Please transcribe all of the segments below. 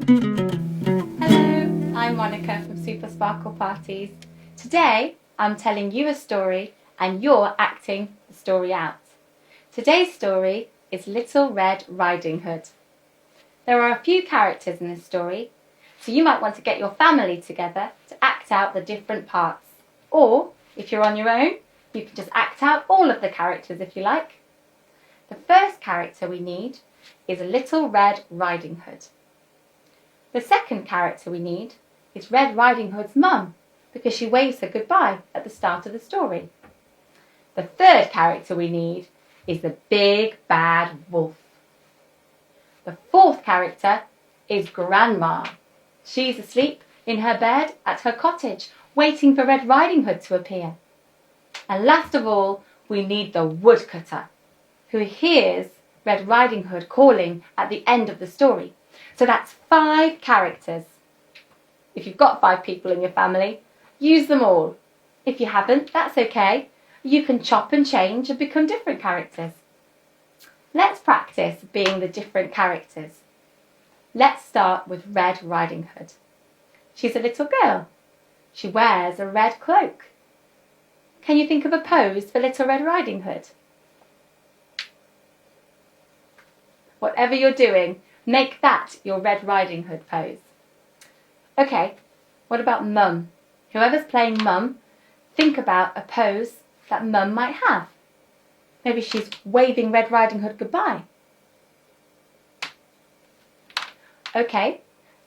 Hello, I'm Monica from Super Sparkle Parties. Today I'm telling you a story and you're acting the story out. Today's story is Little Red Riding Hood. There are a few characters in this story, so you might want to get your family together to act out the different parts. Or, if you're on your own, you can just act out all of the characters if you like. The first character we need is Little Red Riding Hood. The second character we need is Red Riding Hood's mum, because she waves her goodbye at the start of the story. The third character we need is the Big Bad Wolf. The fourth character is Grandma. She's asleep in her bed at her cottage, waiting for Red Riding Hood to appear. And last of all, we need the woodcutter, who hears Red Riding Hood calling at the end of the story. So that's 5 characters. If you've got 5 people in your family, use them all. If you haven't, that's okay. You can chop and change and become different characters. Let's practice being the different characters. Let's start with Red Riding Hood. She's a little girl. She wears a red cloak. Can you think of a pose for Little Red Riding Hood? Whatever you're doing, make that your Red Riding Hood pose. Okay, what about Mum? Whoever's playing Mum, think about a pose that Mum might have. Maybe she's waving Red Riding Hood goodbye. Okay,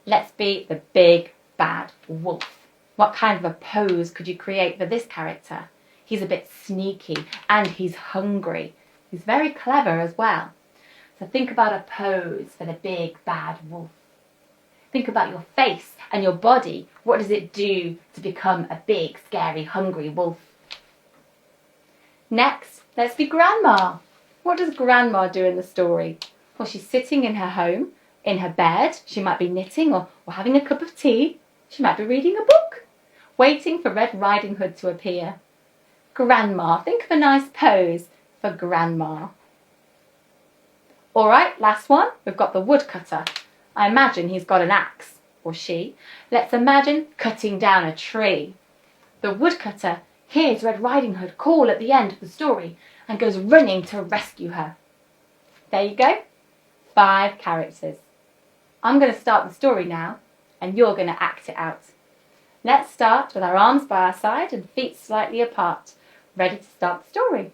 let's be the Big Bad Wolf. What kind of a pose could you create for this character? He's a bit sneaky and he's hungry. He's very clever as well. So think about a pose for the Big Bad Wolf. Think about your face and your body. What does it do to become a big, scary, hungry wolf? Next, let's be Grandma. What does Grandma do in the story? Well, she's sitting in her home, in her bed. She might be knitting or having a cup of tea. She might be reading a book, waiting for Red Riding Hood to appear. Grandma, think of a nice pose for Grandma. All right, last one. We've got the woodcutter. I imagine he's got an axe, or she. Let's imagine cutting down a tree. The woodcutter hears Red Riding Hood call at the end of the story and goes running to rescue her. There you go. 5 characters. I'm going to start the story now, and you're going to act it out. Let's start with our arms by our side and feet slightly apart, ready to start the story.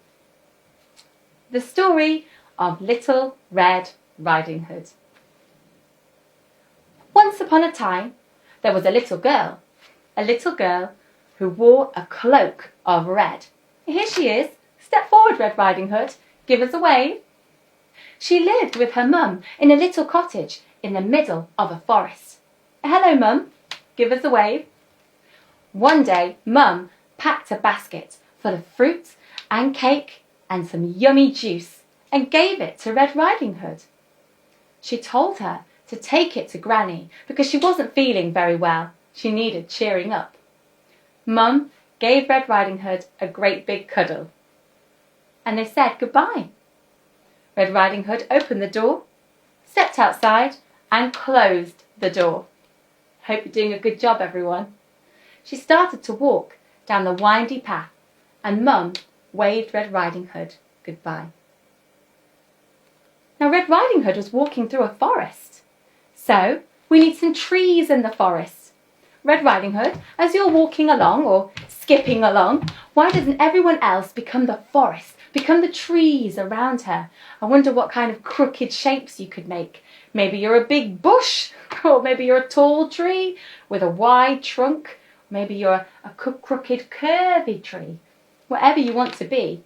The story of Little Red Riding Hood. Once upon a time, there was a little girl who wore a cloak of red. Here she is. Step forward, Red Riding Hood. Give us a wave. She lived with her mum in a little cottage in the middle of a forest. Hello, Mum. Give us a wave. One day, Mum packed a basket full of fruit and cake and some yummy juice and gave it to Red Riding Hood. She told her to take it to Granny because she wasn't feeling very well. She needed cheering up. Mum gave Red Riding Hood a great big cuddle. And they said goodbye. Red Riding Hood opened the door, stepped outside and closed the door. Hope you're doing a good job, everyone. She started to walk down the windy path and Mum waved Red Riding Hood goodbye. Now Red Riding Hood was walking through a forest. So we need some trees in the forest. Red Riding Hood, as you're walking along or skipping along, why doesn't everyone else become the forest, become the trees around her? I wonder what kind of crooked shapes you could make. Maybe you're a big bush, or maybe you're a tall tree with a wide trunk. Maybe you're a crooked, curvy tree. Whatever you want to be,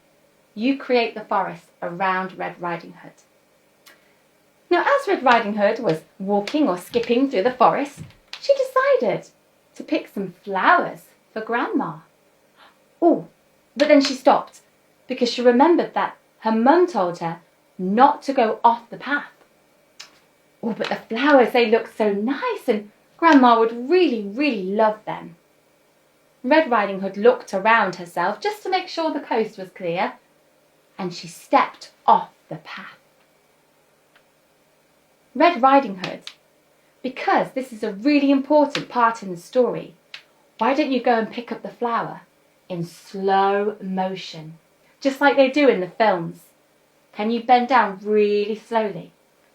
you create the forest around Red Riding Hood. Now, as Red Riding Hood was walking or skipping through the forest, she decided to pick some flowers for Grandma. Oh, but then she stopped because she remembered that her mum told her not to go off the path. Oh, but the flowers, they looked so nice and Grandma would really, really love them. Red Riding Hood looked around herself just to make sure the coast was clear, and she stepped off the path. Red Riding Hood because this is a really important part in the story, why don't you go and pick up the flower in slow motion, just like they do in the films? Can you bend down really slowly?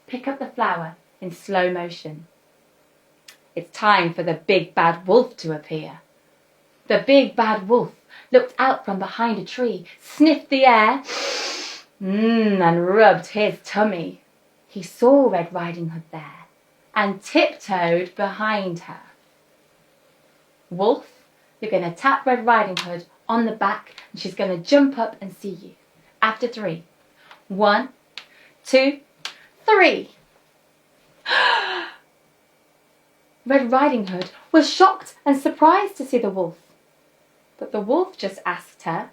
Pick up the flower in slow motion. It's time for the big bad wolf to appear. The big bad wolf looked out from behind a tree, sniffed the air, and rubbed his tummy. He saw Red Riding Hood there and tiptoed behind her. Wolf, you're going to tap Red Riding Hood on the back and she's going to jump up and see you. After 3. 1, 2, 3. Red Riding Hood was shocked and surprised to see the wolf. But the wolf just asked her,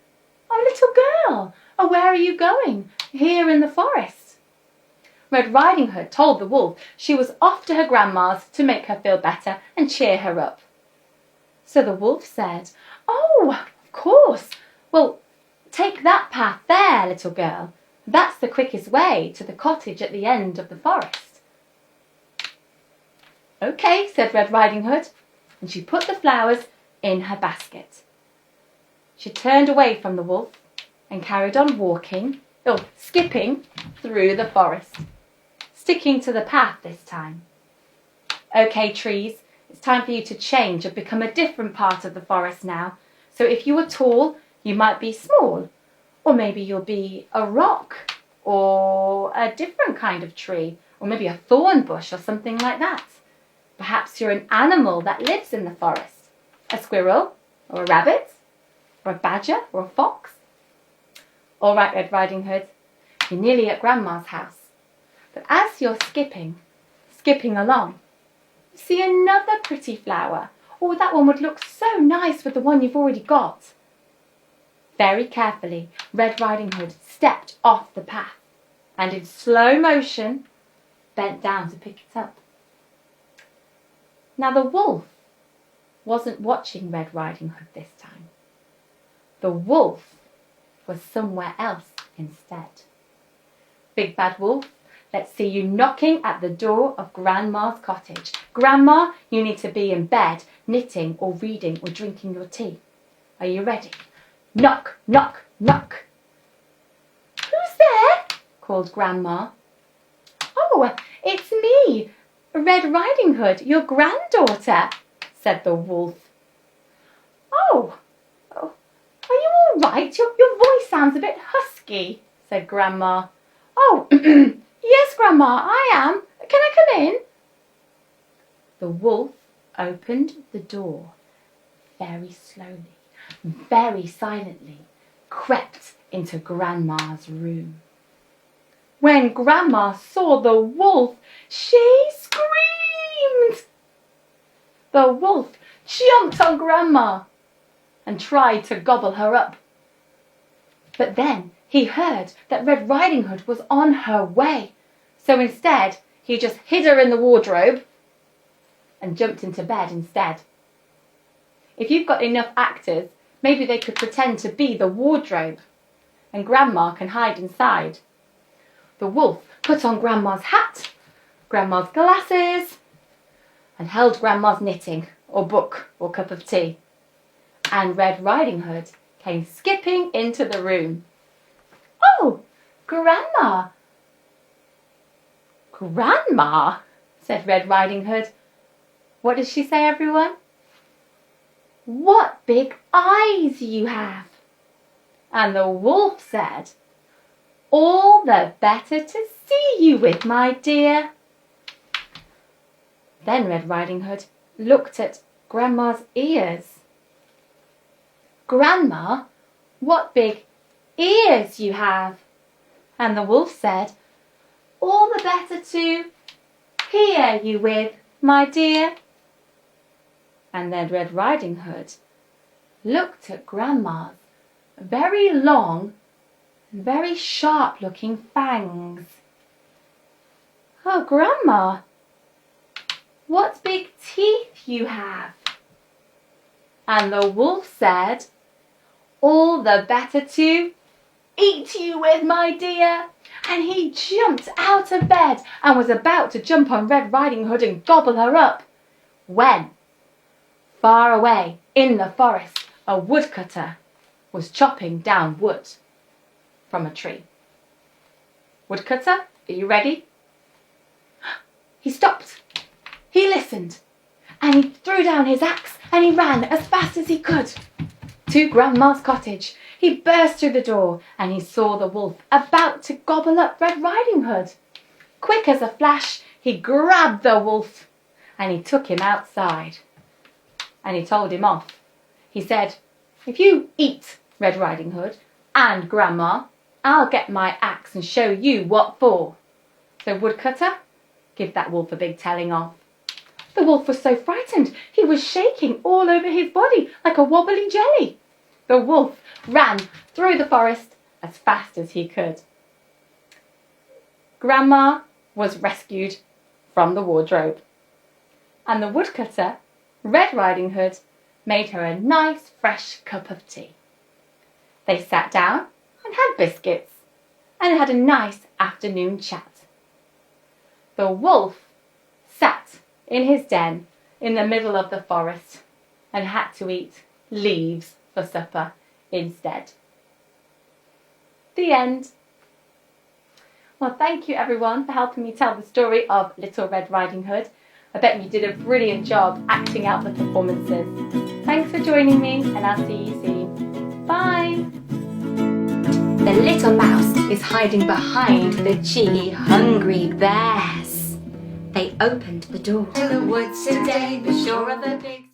"Oh, little girl, where are you going here in the forest?" Red Riding Hood told the wolf she was off to her grandma's to make her feel better and cheer her up. So the wolf said, "Oh, of course. Well, take that path there, little girl. That's the quickest way to the cottage at the end of the forest." "Okay," said Red Riding Hood, and she put the flowers in her basket. She turned away from the wolf and carried on skipping through the forest, sticking to the path this time. "Okay, trees, it's time for you to change and become a different part of the forest now. So if you were tall, you might be small, or maybe you'll be a rock, or a different kind of tree, or maybe a thorn bush or something like that. Perhaps you're an animal that lives in the forest, a squirrel, or a rabbit, or a badger, or a fox." "All right, Red Riding Hood, you're nearly at Grandma's house. But as you're skipping along, you see another pretty flower. Oh, that one would look so nice with the one you've already got." Very carefully, Red Riding Hood stepped off the path and in slow motion bent down to pick it up. Now the wolf wasn't watching Red Riding Hood this time. The wolf was somewhere else instead. "Big Bad Wolf, let's see you knocking at the door of Grandma's cottage. Grandma, you need to be in bed, knitting or reading or drinking your tea. Are you ready? Knock, knock, knock." "Who's there?" called Grandma. "Oh, it's me, Red Riding Hood, your granddaughter," said the wolf. Oh, are you all right? Your voice sounds a bit husky," said Grandma. "Oh, yes, Grandma, I am. Can I come in?" The wolf opened the door very slowly, very silently, crept into Grandma's room. When Grandma saw the wolf, she screamed. The wolf jumped on Grandma and tried to gobble her up. But then he heard that Red Riding Hood was on her way. So instead, he just hid her in the wardrobe and jumped into bed instead. If you've got enough actors, maybe they could pretend to be the wardrobe and Grandma can hide inside. The wolf put on Grandma's hat, Grandma's glasses, and held Grandma's knitting or book or cup of tea. And Red Riding Hood came skipping into the room. "Oh, Grandma!" "Grandma?" said Red Riding Hood. What does she say, everyone? "What big eyes you have!" And the wolf said, "All the better to see you with, my dear." Then Red Riding Hood looked at Grandma's ears. "Grandma, what big ears you have!" And the wolf said, "All the better to hear you with, my dear." And then Red Riding Hood looked at Grandma's very long and very sharp-looking fangs. "Oh, Grandma, what big teeth you have!" And the wolf said, "All the better to eat you with, my dear." And he jumped out of bed and was about to jump on Red Riding Hood and gobble her up, when, far away in the forest, a woodcutter was chopping down wood from a tree. Woodcutter, are you ready? He stopped. He listened. And he threw down his axe and he ran as fast as he could to Grandma's cottage. He burst through the door and he saw the wolf about to gobble up Red Riding Hood. Quick as a flash, he grabbed the wolf and he took him outside. And he told him off. He said, "If you eat Red Riding Hood and Grandma, I'll get my axe and show you what for." So Woodcutter, give that wolf a big telling off. The wolf was so frightened, he was shaking all over his body like a wobbly jelly. The wolf ran through the forest as fast as he could. Grandma was rescued from the wardrobe. And the woodcutter, Red Riding Hood, made her a nice fresh cup of tea. They sat down and had biscuits and had a nice afternoon chat. The wolf sat in his den in the middle of the forest and had to eat leaves for supper instead. The end. Well, thank you everyone for helping me tell the story of Little Red Riding Hood. I bet you did a brilliant job acting out the performances. Thanks for joining me, and I'll see you soon. Bye! The little mouse is hiding behind the cheeky, hungry bears. They opened the door to the woods today, be sure of the big